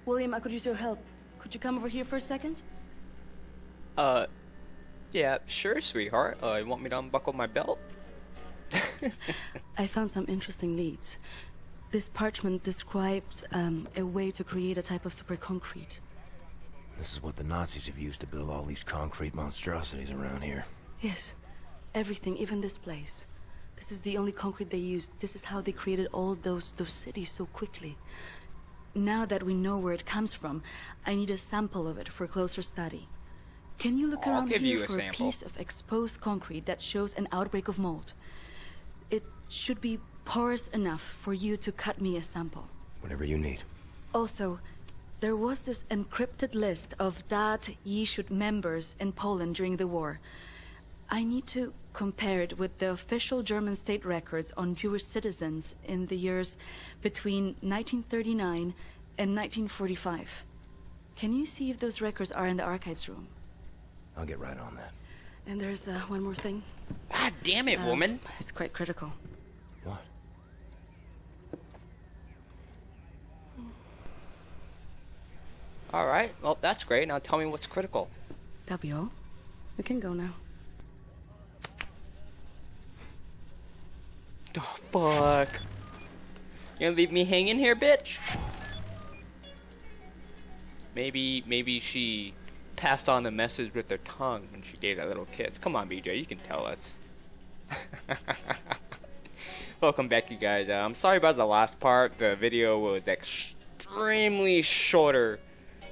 William, I could use your help. Could you come over here for a second? Yeah, sure, sweetheart. You want me to unbuckle my belt? I found some interesting leads. This parchment describes a way to create a type of super concrete. This is what the Nazis have used to build all these concrete monstrosities around here. Yes. Everything, even this place. This is the only concrete they used. This is how they created all those cities so quickly. Now that we know where it comes from, I need a sample of it for closer study. Can you look around here for a piece of exposed concrete that shows an outbreak of mold? It should be porous enough for you to cut me a sample. Whatever you need. Also, there was this encrypted list of Dat Yishud members in Poland during the war. I need to compare it with the official German state records on Jewish citizens in the years between 1939 and 1945. Can you see if those records are in the archives room? I'll get right on that. And there's one more thing. God damn it, woman. It's quite critical. What? Alright, well, that's great. Now tell me what's critical. That'll be all. We can go now. Oh, fuck. You gonna leave me hanging here, bitch? Maybe she passed on the message with her tongue when she gave that little kiss. Come on, BJ, you can tell us. Welcome back, you guys. I'm sorry about the last part. The video was extremely shorter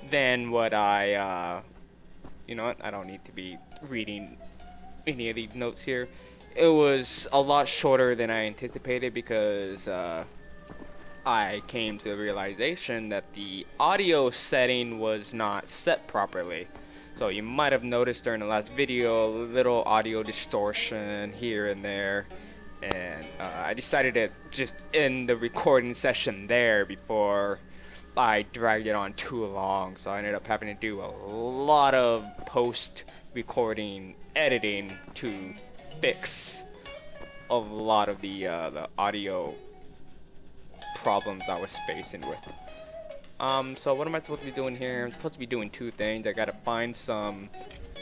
than what I, you know what? I don't need to be reading any of these notes here. It was a lot shorter than I anticipated because I came to the realization that the audio setting was not set properly. So you might have noticed during the last video a little audio distortion here and there. And I decided to just end the recording session there before I dragged it on too long. So I ended up having to do a lot of post-recording editing to fix a lot of the audio problems I was facing with. So what am I supposed to be doing here? I'm supposed to be doing two things. I gotta find some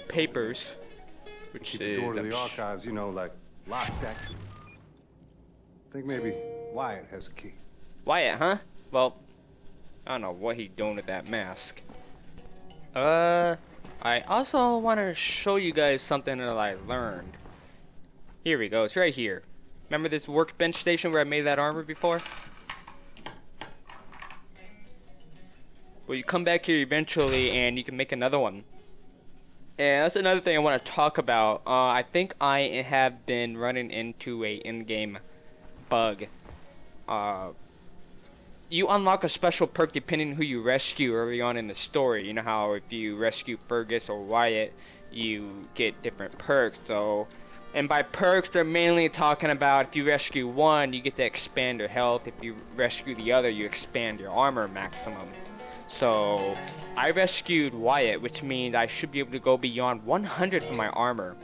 papers, which keep is the door to the archives, you know, like locked that key. Think maybe Wyatt has a key. Wyatt, huh? Well, I don't know what he's doing with that mask. I also want to show you guys something that I learned. Here we go. It's right here. Remember this workbench station where I made that armor before? Well, you come back here eventually and you can make another one. And that's another thing I want to talk about. I think I have been running into a in-game bug. You unlock a special perk depending on who you rescue early on in the story. You know how if you rescue Fergus or Wyatt, you get different perks. So, and by perks, they're mainly talking about if you rescue one, you get to expand your health. If you rescue the other, you expand your armor maximum. So, I rescued Wyatt, which means I should be able to go beyond 100 for my armor.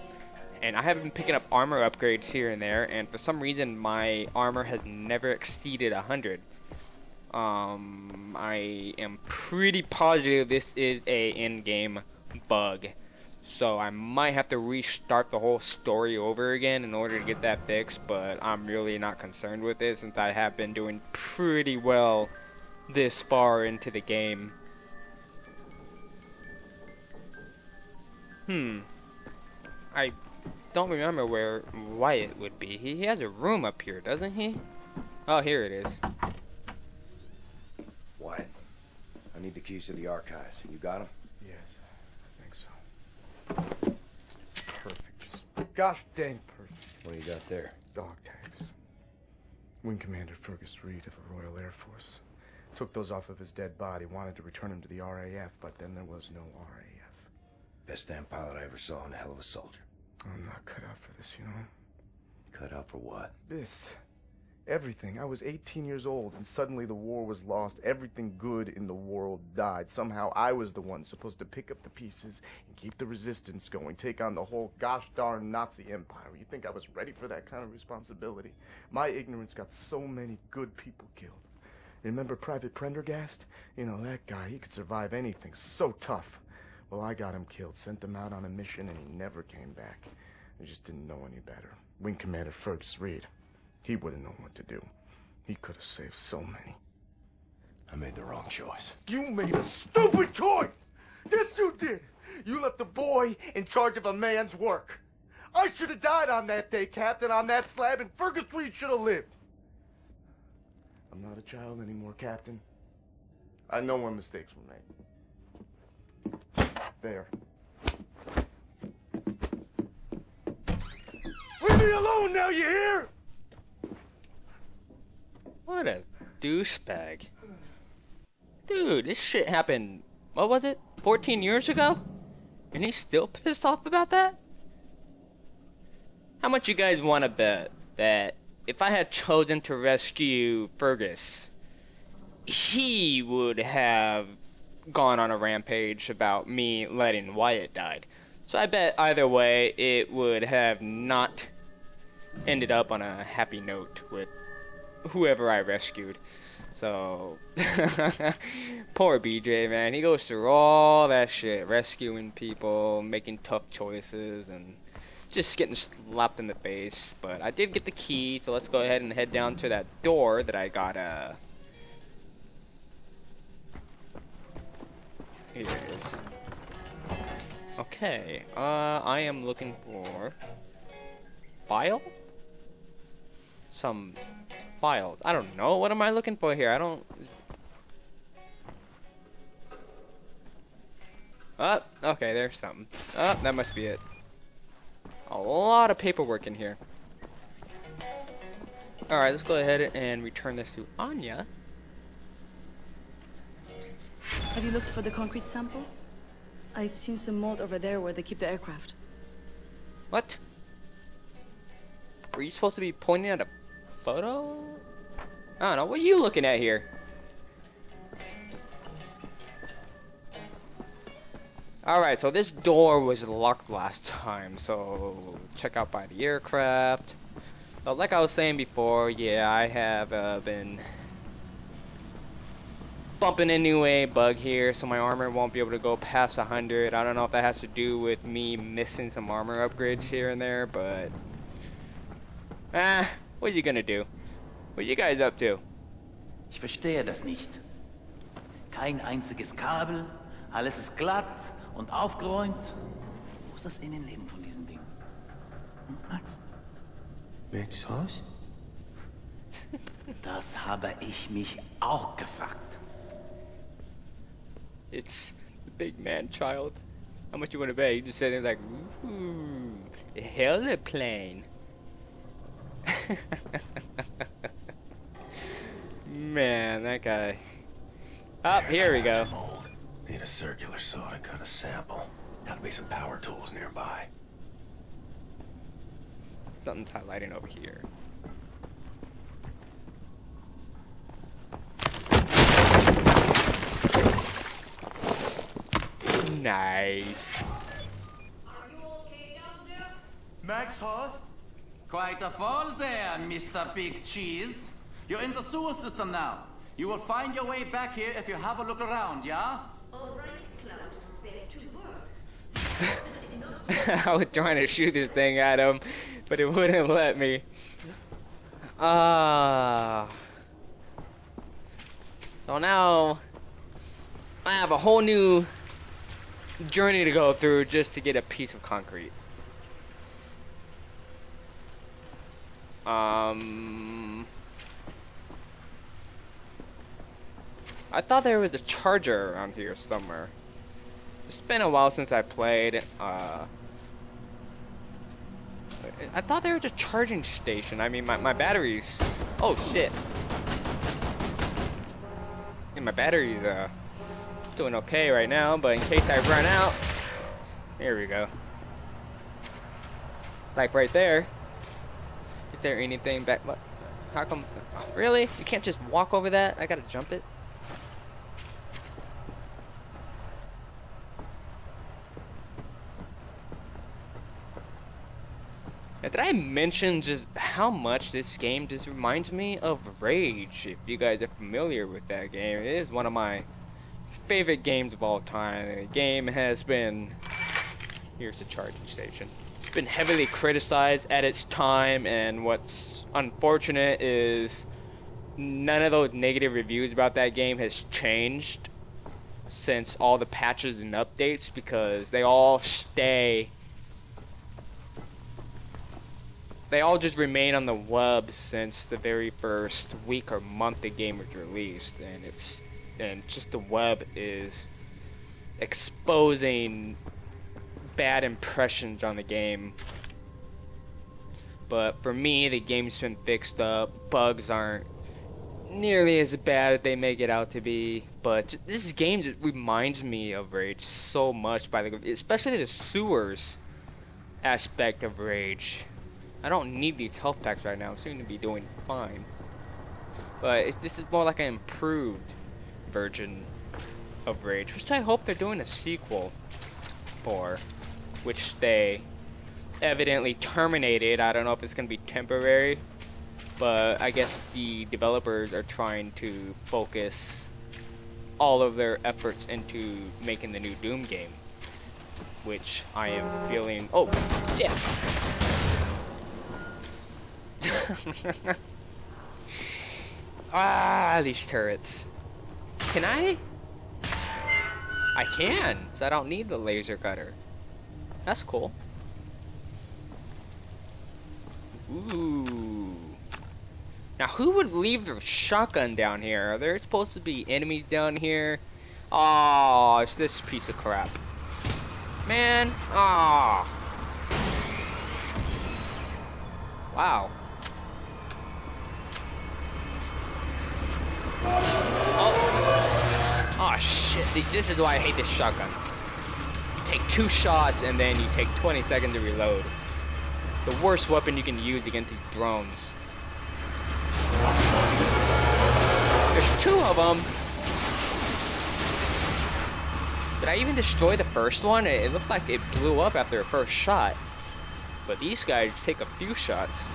And I have been picking up armor upgrades here and there, and for some reason my armor has never exceeded 100. I am pretty positive this is a in-game bug. So I might have to restart the whole story over again in order to get that fixed, but I'm really not concerned with it since I have been doing pretty well this far into the game. I don't remember where Wyatt would be. He has a room up here, doesn't he? Oh, here it is. Wyatt, I need the keys to the archives. You got them? Yes, I think so. Perfect, just gosh dang perfect. What do you got there? Dog tags. Wing Commander Fergus Reed of the Royal Air Force. Took those off of his dead body, wanted to return him to the RAF, but then there was no RAF. Best damn pilot I ever saw and a hell of a soldier. I'm not cut out for this, you know? Cut out for what? This. Everything. I was 18 years old, and suddenly the war was lost. Everything good in the world died. Somehow I was the one supposed to pick up the pieces and keep the resistance going, take on the whole gosh darn Nazi empire. You think I was ready for that kind of responsibility? My ignorance got so many good people killed. Remember Private Prendergast? You know, that guy, he could survive anything. So tough. Well, I got him killed, sent him out on a mission, and he never came back. I just didn't know any better. Wing Commander Fergus Reed. He would have known what to do. He could have saved so many. I made the wrong choice. You made a stupid choice! Yes, you did! You left a boy in charge of a man's work. I should have died on that day, Captain, on that slab, and Fergus Reed should have lived. I'm not a child anymore, Captain. I know when mistakes were made. There. Leave me alone now, you hear? What a douchebag. Dude, this shit happened, what was it, 14 years ago? And he's still pissed off about that? How much you guys want to bet that if I had chosen to rescue Fergus, he would have gone on a rampage about me letting Wyatt die? So I bet either way it would have not ended up on a happy note with whoever I rescued. So poor BJ, man, he goes through all that shit, rescuing people, making tough choices, and just getting slapped in the face. But I did get the key, so let's go ahead and head down to that door that I got. Here it is. Okay, I am looking for file? Some files. I don't know. What am I looking for here? I don't... Oh, okay, there's something. Oh, that must be it. A lot of paperwork in here. Alright, let's go ahead and return this to Anya. Have you looked for the concrete sample? I've seen some mold over there where they keep the aircraft. What? Were you supposed to be pointing at a photo? I don't know. What are you looking at here? Alright, so this door was locked last time, so check out by the aircraft. So like I was saying before, yeah, I have been bumping into a bug here, so my armor won't be able to go past 100. I don't know if that has to do with me missing some armor upgrades here and there, but what are you gonna do? What are you guys up to? Ich verstehe das nicht. Kein einziges Kabel, alles ist glatt und aufgeräumt. Wo ist das Innenleben von diesem Ding? Hm, Max? Max Haus? Das habe ich mich auch gefragt. It's the big man child. How much you want to bet? You just sitting there like, ooh, a heliplane. Man, that guy. Oh, here we go. Mold. Need a circular saw to cut a sample. Gotta be some power tools nearby. Something's highlighting over here. Nice. Are you okay down there? Max Horst? Quite a fall there, Mr. Big Cheese. You're in the sewer system now. You will find your way back here if you have a look around, yeah? All right, Klaus. Back to work. I was trying to shoot this thing at him, but it wouldn't let me. So now I have a whole new journey to go through just to get a piece of concrete. I thought there was a charger around here somewhere. It's been a while since I played. I thought there was a charging station. I mean, my batteries. Oh shit! Yeah, my batteries doing okay right now, but in case I run out, here we go. Like right there. Is there anything back? What? How come? Oh, really? You can't just walk over that? I gotta jump it. Did I mention just how much this game just reminds me of Rage? If you guys are familiar with that game, it is one of my favorite games of all time. The game has been... Here's the charging station. It's been heavily criticized at its time, and what's unfortunate is none of those negative reviews about that game has changed since all the patches and updates, because they all stay... They all just remain on the web since the very first week or month the game was released, and just the web is exposing bad impressions on the game. But for me, the game's been fixed up. Bugs aren't nearly as bad as they make it out to be. But this game just reminds me of Rage so much, especially the sewers aspect of Rage. I don't need these health packs right now. I seem to be doing fine. But this is more like an improved version of Rage, which I hope they're doing a sequel for, which they evidently terminated. I don't know if it's going to be temporary, but I guess the developers are trying to focus all of their efforts into making the new Doom game, which I am feeling... Oh, yeah. These turrets. Can I? I can, so I don't need the laser cutter. That's cool. Ooh. Now, who would leave their shotgun down here? Are there supposed to be enemies down here? Oh, it's this piece of crap. Man, ah. Wow. Oh shit, this is why I hate this shotgun. You take 2 shots and then you take 20 seconds to reload. The worst weapon you can use against these drones. There's 2 of them. Did I even destroy the first one? It looked like it blew up after the first shot. But these guys take a few shots.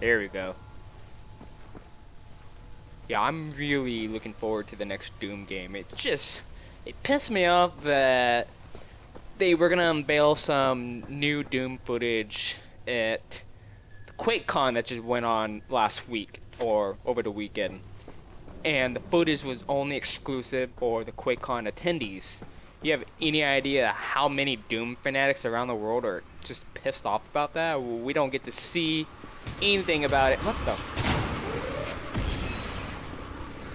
There we go. Yeah, I'm really looking forward to the next Doom game. It pissed me off that they were gonna unveil some new Doom footage at the QuakeCon that just went on last week, or over the weekend. And the footage was only exclusive for the QuakeCon attendees. You have any idea how many Doom fanatics around the world are just pissed off about that? We don't get to see anything about it. What the?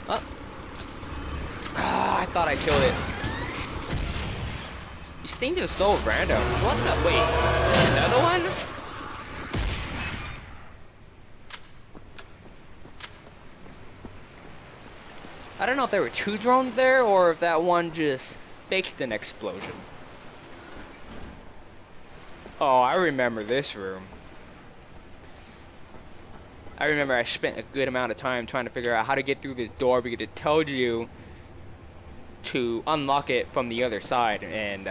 Oh. Ah, I thought I killed it. These things are so random. What the? Wait, there's another one? I don't know if there were 2 drones there or if that one just faked an explosion. Oh, I remember this room. I remember I spent a good amount of time trying to figure out how to get through this door because it told you to unlock it from the other side, and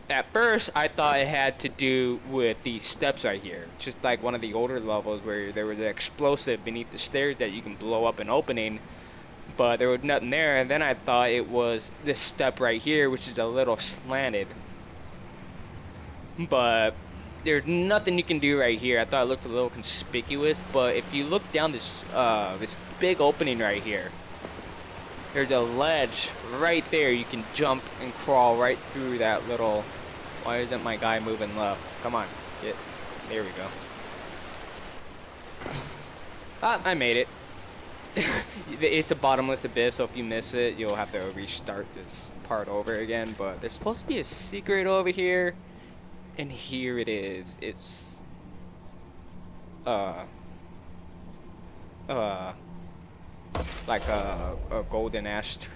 at first I thought it had to do with these steps right here, just like one of the older levels where there was an explosive beneath the stairs that you can blow up an opening, but there was nothing there, and then I thought it was this step right here, which is a little slanted, but there's nothing you can do right here. I thought it looked a little conspicuous, but if you look down this this big opening right here, there's a ledge right there. You can jump and crawl right through that little... Why isn't my guy moving left? Come on, get... There we go. Ah, I made it. It's a bottomless abyss, so if you miss it, you'll have to restart this part over again, but there's supposed to be a secret over here. And here it is. It's like a golden asteroid.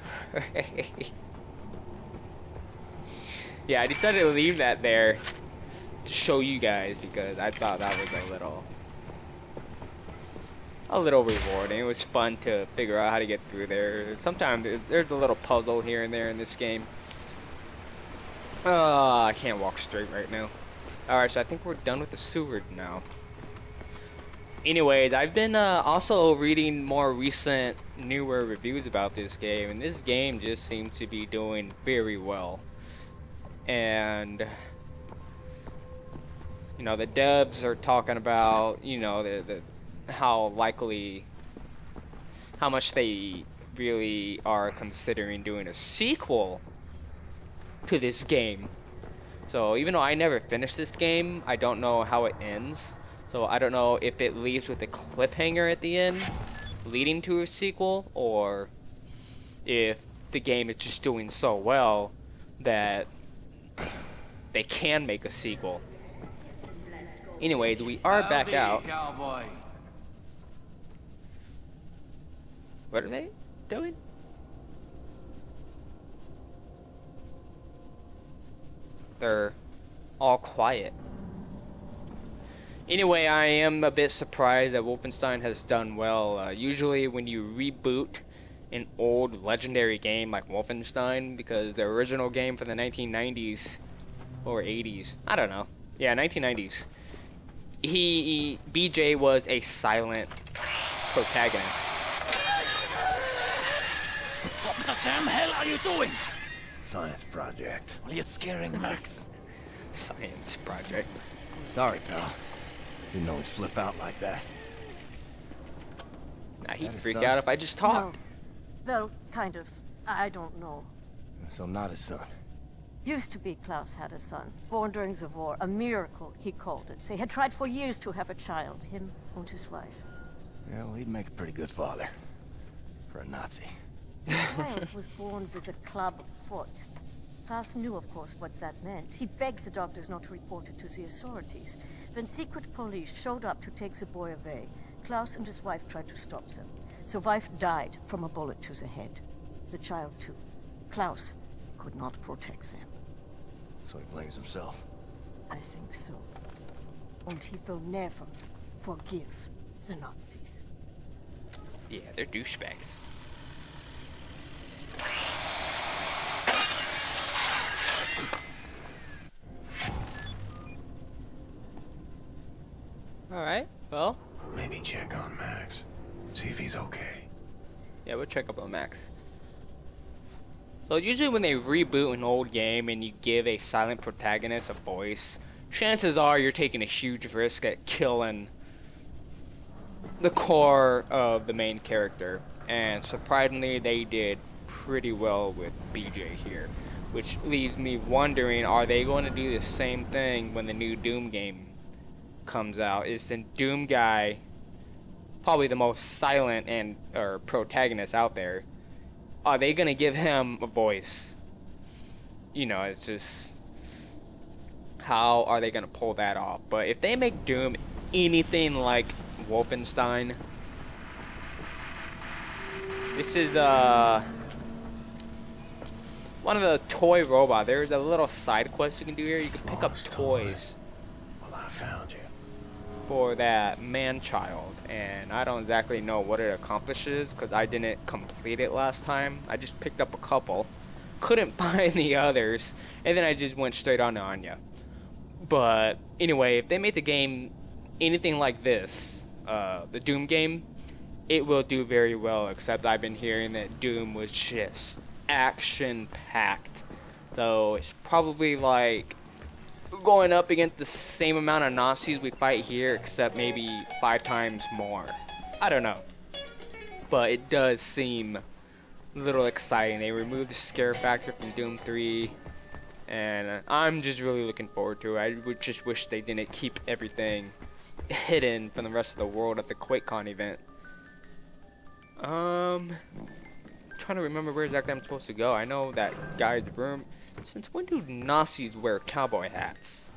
Yeah, I decided to leave that there to show you guys because I thought that was a little rewarding. It was fun to figure out how to get through there. Sometimes there's a little puzzle here and there in this game. I can't walk straight right now. Alright, so I think we're done with the sewer now. Anyways, I've been also reading more recent, newer reviews about this game, and this game just seems to be doing very well. And you know, the devs are talking about, you know, how much they really are considering doing a sequel to this game. So even though I never finished this game, I don't know how it ends. So I don't know if it leaves with a cliffhanger at the end, leading to a sequel, or if the game is just doing so well that they can make a sequel. Anyways, we are back out. Cowboy. What are they doing? They're all quiet. Anyway, I am a bit surprised that Wolfenstein has done well. Usually when you reboot an old legendary game like Wolfenstein, because the original game from the 1990s or 80s, I don't know. Yeah, 1990s. BJ was a silent protagonist. What the damn hell are you doing? Science project. Well, you're scaring Max. Science project. Sorry, pal. Didn't know he'd flip out like that. Nah, he'd That is freak son? out if I just talked. Well, kind of. I don't know. So not his son. Used to be Klaus had a son, born during the war. A miracle, he called it. They had tried for years to have a child, him and his wife. Yeah, well, he'd make a pretty good father. For a Nazi. The child was born with a club foot. Klaus knew, of course, what that meant. He begged the doctors not to report it to the authorities. When secret police showed up to take the boy away, Klaus and his wife tried to stop them. The wife died from a bullet to the head. The child, too. Klaus could not protect them. So he blames himself. I think so. And he will never forgive the Nazis. Yeah, they're douchebags. Alright, well. Maybe check on Max. See if he's okay. Yeah, we'll check up on Max. So usually when they reboot an old game and you give a silent protagonist a voice, chances are you're taking a huge risk at killing the core of the main character. And surprisingly, they did pretty well with BJ here. Which leaves me wondering, are they going to do the same thing when the new Doom game comes out? Is the Doom guy probably the most silent and or protagonist out there? Are they gonna give him a voice? You know, it's just, how are they gonna pull that off? But if they make Doom anything like Wolfenstein, this is one of the toy robots. There's a little side quest you can do here. You can pick up toys. Well, I found you. For that man-child, and I don't exactly know what it accomplishes because I didn't complete it last time. I just picked up a couple, couldn't find the others, and then I just went straight on to Anya. But anyway, if they make the game anything like this, the Doom game, it will do very well, except I've been hearing that Doom was just action-packed. So it's probably like going up against the same amount of Nazis we fight here, except maybe 5 times more. I don't know. But it does seem a little exciting. They removed the scare factor from Doom 3, and I'm just really looking forward to it. I would just wish they didn't keep everything hidden from the rest of the world at the QuakeCon event. Trying to remember where exactly I'm supposed to go. I know that guy's room. Since when do Nazis wear cowboy hats?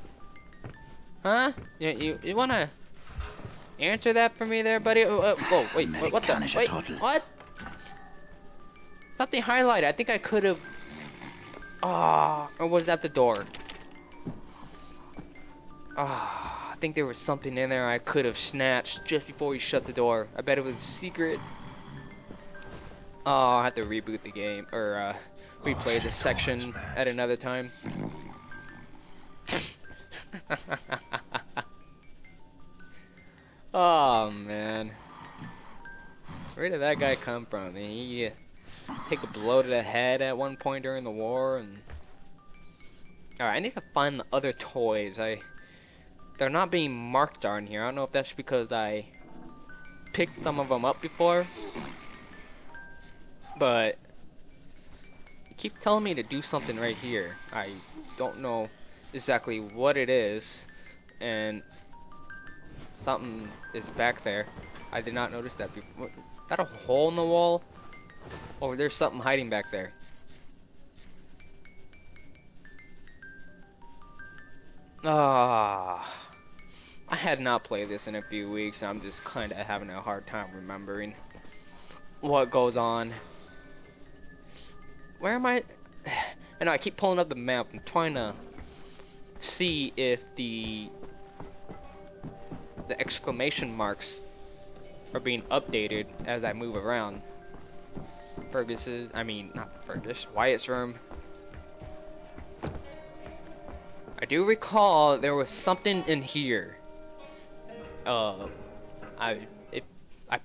Huh? You wanna answer that for me there, buddy? Whoa, wait, what the? Wait, what? Something highlighted. I think I could have. Ah, or was that the door? Ah, I think there was something in there I could have snatched just before we shut the door. I bet it was a secret. Oh, I'll have to reboot the game, or replay this section at another time. Oh man, where did that guy come from? Did he take a blow to the head at one point during the war? And alright, I need to find the other toys. They're not being marked on here. I don't know if that's because I picked some of them up before, but you keep telling me to do something right here. I don't know exactly what it is, and something is back there. I did not notice that before. Is that a hole in the wall? Or there's something hiding back there? Ah, I had not played this in a few weeks. I'm just kind of having a hard time remembering what goes on. Where am I? I know I keep pulling up the map. I'm trying to see if the exclamation marks are being updated as I move around. Wyatt's room. I do recall there was something in here. I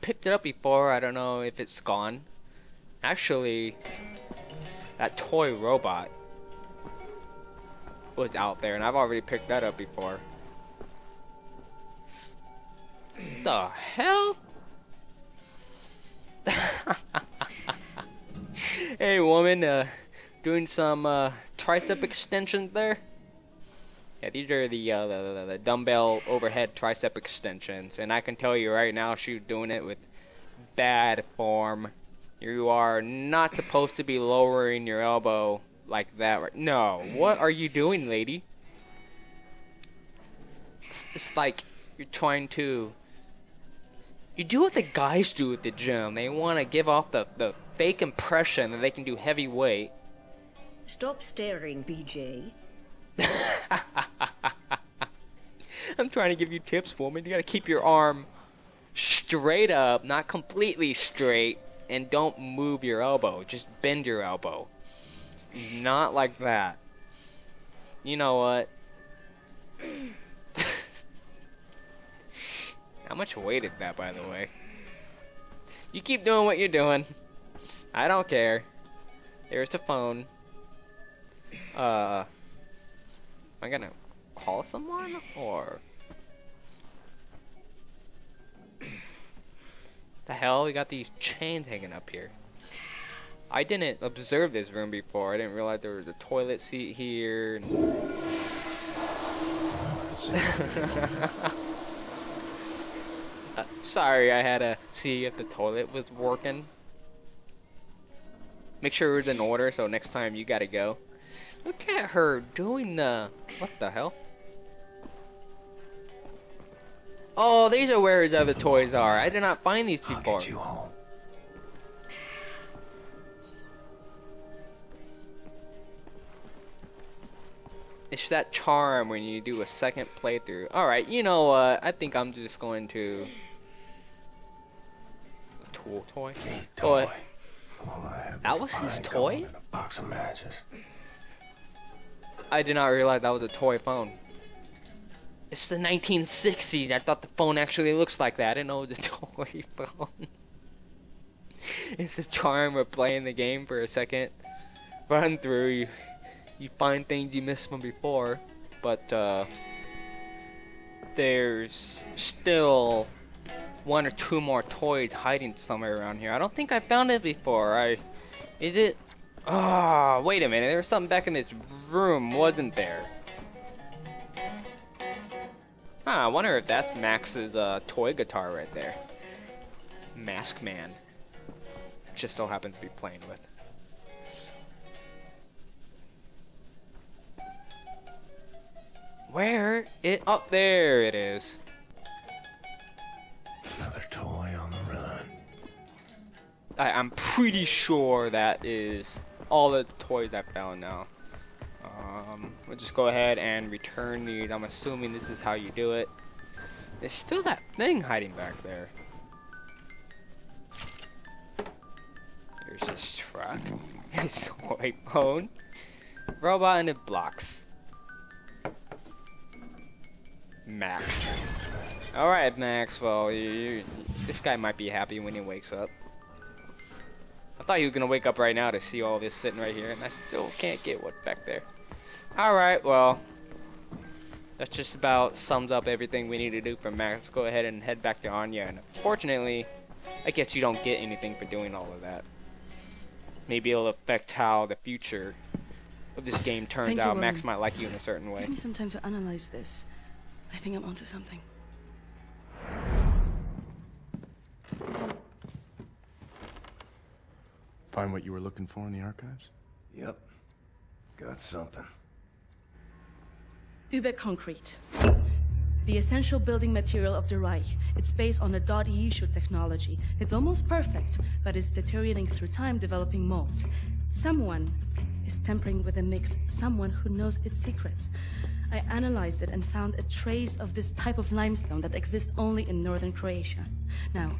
picked it up before. I don't know if it's gone. Actually, that toy robot was out there, and I've already picked that up before. The hell? Hey woman, doing some tricep extensions there? Yeah, these are the dumbbell overhead tricep extensions, and I can tell you right now she's doing it with bad form. You are not supposed to be lowering your elbow like that. Right? No, what are you doing, lady? It's like you're trying to... You do what the guys do at the gym. They want to give off the fake impression that they can do heavy weight. Stop staring, BJ. I'm trying to give you tips, woman. You gotta keep your arm straight up, not completely straight, and don't move your elbow. Just bend your elbow. It's not like that. You know what? How much weight is that, by the way? You keep doing what you're doing. I don't care. There's the phone. Am I gonna call someone, or... The hell? We got these chains hanging up here. I didn't observe this room before. I didn't realize there was a toilet seat here. Sorry, I had to see if the toilet was working. Make sure it was in order, so next time you gotta go. Look at her doing the... What the hell? Oh, these are where his other toys are. I did not find these before. I'll get you home. It's that charm when you do a second playthrough. Alright, you know what? I think I'm just going to... Toy? Toy. That was his toy? And a box of matches. I did not realize that was a toy phone. It's the 1960s. I thought the phone actually looks like that. I didn't know it was a toy phone. It's a charm of playing the game for a second run through. You find things you missed from before, but there's still one or two more toys hiding somewhere around here. I don't think I found it before. Is it? Ah, wait a minute. There was something back in this room, wasn't there? Huh, I wonder if that's Max's toy guitar right there. Mask Man. Just so happens to be playing with. Where it? Oh, there it is. Another toy on the run. I'm pretty sure that is all the toys I found now. We'll just go ahead and return these. I'm assuming this is how you do it. There's still that thing hiding back there. There's this truck. It's a white phone. Robot and it blocks. Max. Alright, Max, well, this guy might be happy when he wakes up. I thought he was gonna wake up right now to see all this sitting right here, and I still can't get what's back there. Alright, well, that just about sums up everything we need to do for Max. Let's go ahead and head back to Anya, and unfortunately, I guess you don't get anything for doing all of that. Maybe it'll affect how the future of this game turns out. Max might like you in a certain way. Give me some time to analyze this. I think I'm onto something. Find what you were looking for in the archives? Yep. Got something. Concrete. The essential building material of the Reich. It's based on a .E technology. It's almost perfect, but it's deteriorating through time, developing mold. Someone is tampering with the mix, someone who knows its secrets. I analyzed it and found a trace of this type of limestone that exists only in northern Croatia. Now,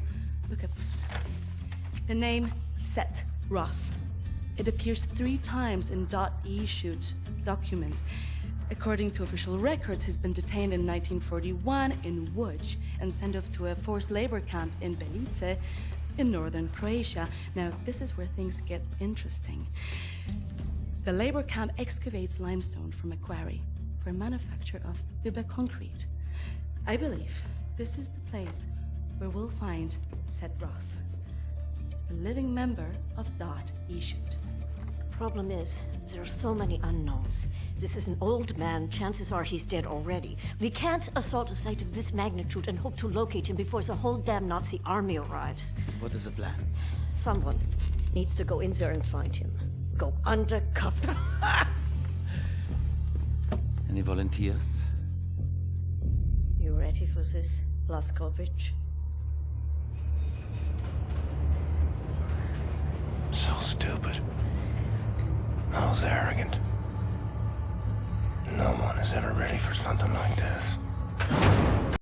look at this. The name Set Roth. It appears 3 times in .E documents. According to official records, he's been detained in 1941 in Łódź and sent off to a forced labor camp in Belice in northern Croatia. Now, this is where things get interesting. The labor camp excavates limestone from a quarry for manufacture of concrete. I believe this is the place where we'll find Set Roth, a living member of .E. Problem is, there are so many unknowns. This is an old man. Chances are he's dead already. We can't assault a site of this magnitude and hope to locate him before the whole damn Nazi army arrives. What is the plan? Someone needs to go in there and find him. Go undercover. Any volunteers? You ready for this, Laskovich? So stupid. How's arrogant. No one is ever ready for something like this.